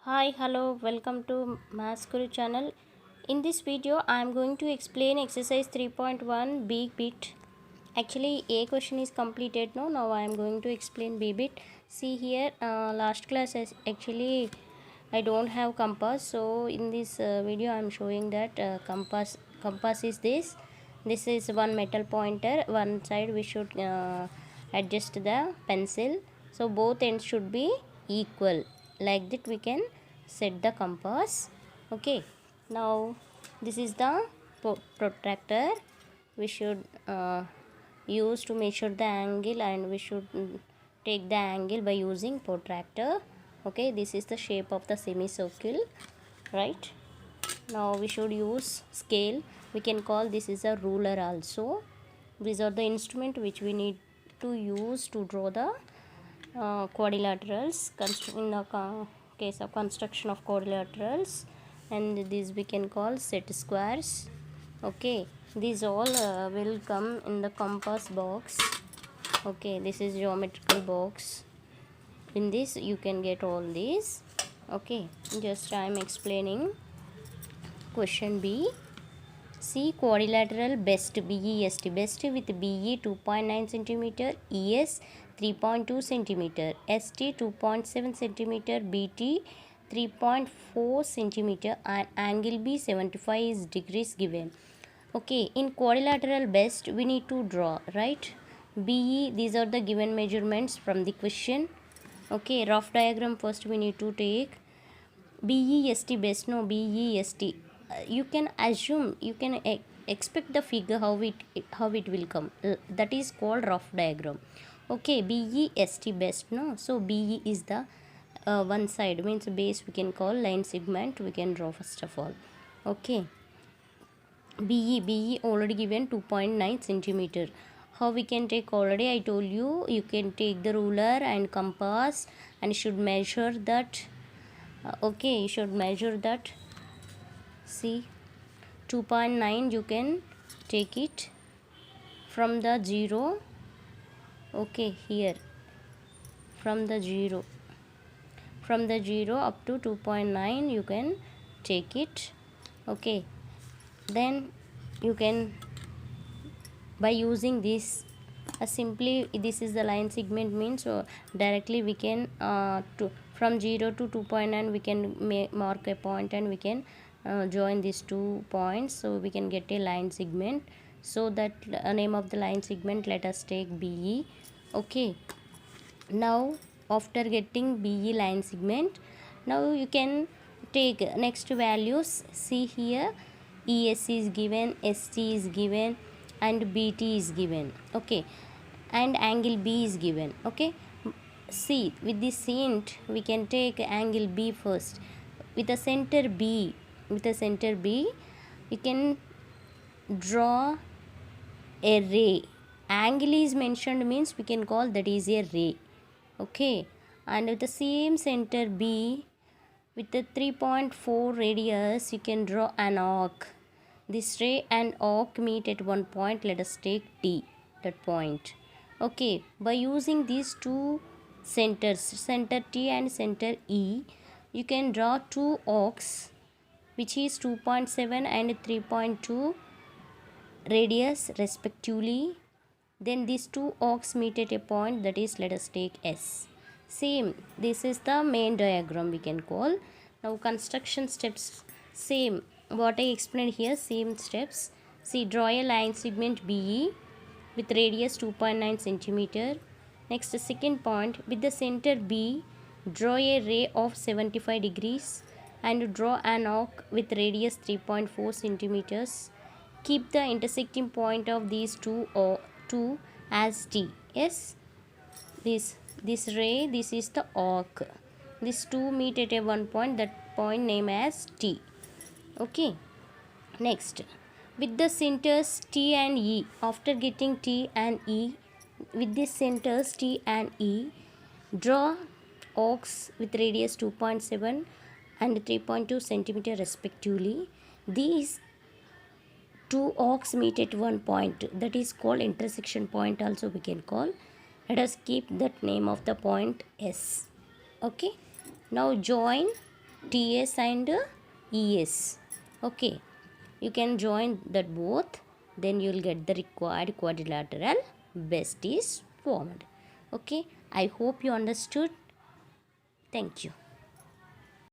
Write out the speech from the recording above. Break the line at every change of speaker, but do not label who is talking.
Hi, hello, welcome to Maths Guru channel. In this video, I am going to explain exercise 3.1 B bit. Actually, A question is completed. No, now I am going to explain B bit. See here, last class actually I don't have compass. So in this video, I am showing that compass is this. This is one metal pointer. One side we should adjust the pencil. So both ends should be equal. Like that we can set the compass. Okay, now this is the protractor we should use to measure the angle, and we should take the angle by using protractor. Okay, this is the shape of the semicircle, right? Now we should use scale. We can call this is a ruler also. These are the instrument which we need to use to draw the quadrilaterals in the case of construction of quadrilaterals, and these we can call set squares. Okay, these all will come in the compass box. Okay, this is geometrical box. In this you can get all these. Okay, just I am explaining question B. C quadrilateral best BEST best with BE 2.9 cm, ES 3.2 cm, ST 2.7 cm, BT 3.4 cm, and angle B 75 degrees given. Okay, in quadrilateral best we need to draw, right? BE, these are the given measurements from the question. Okay, rough diagram first we need to take. BEST best, no, BEST. You can assume, you can expect the figure how it will come. That is called rough diagram. Okay, BEST best, no. So BE is the one side, means base we can call line segment we can draw first of all. Okay, BE already given 2.9 centimeter. How we can take? Already I told you, you can take the ruler and compass and should measure that. Okay, you should measure that. See, 2.9 you can take it from the 0. Okay, here from the 0 up to 2.9 you can take it. Okay, then you can, by using this, simply this is the line segment, means so directly we can to from 0 to 2.9 we can mark a point, and we can join these 2 points, so we can get a line segment. So that name of the line segment, let us take BE. Okay, now after getting BE line segment, now you can take next values. See here, ES is given, ST is given, and BT is given. Okay, and angle B is given. Okay, see, with this hint we can take angle B first. With a center B, we can draw a ray. Angle is mentioned, means we can call that is a ray. Okay, and with the same center B, with the 3.4 radius, you can draw an arc. This ray and arc meet at one point. Let us take T, that point. Okay, by using these two centers, center T and center E, you can draw two arcs which is 2.7 and 3.2 radius respectively. Then these two arcs meet at a point, that is, let us take S. Same, this is the main diagram we can call. Now construction steps, same what I explained here, same steps. See, draw a line segment BE with radius 2.9 centimeter. Next, the second point, with the center B, draw a ray of 75 degrees and draw an arc with radius 3.4 centimeters. Keep the intersecting point of these two as T. Yes, this ray, this is the arc. These two meet at a one point, that point name as T. Okay, next, with the centers T and E, after getting T and E, with the centers T and E, draw arcs with radius 2.7 and 3.2 centimeter respectively. These two arcs meet at one point, that is called intersection point also we can call. Let us keep that name of the point S. Okay, now join TS and ES. Okay, you can join that both, then you will get the required quadrilateral base is formed. Okay, I hope you understood. Thank you.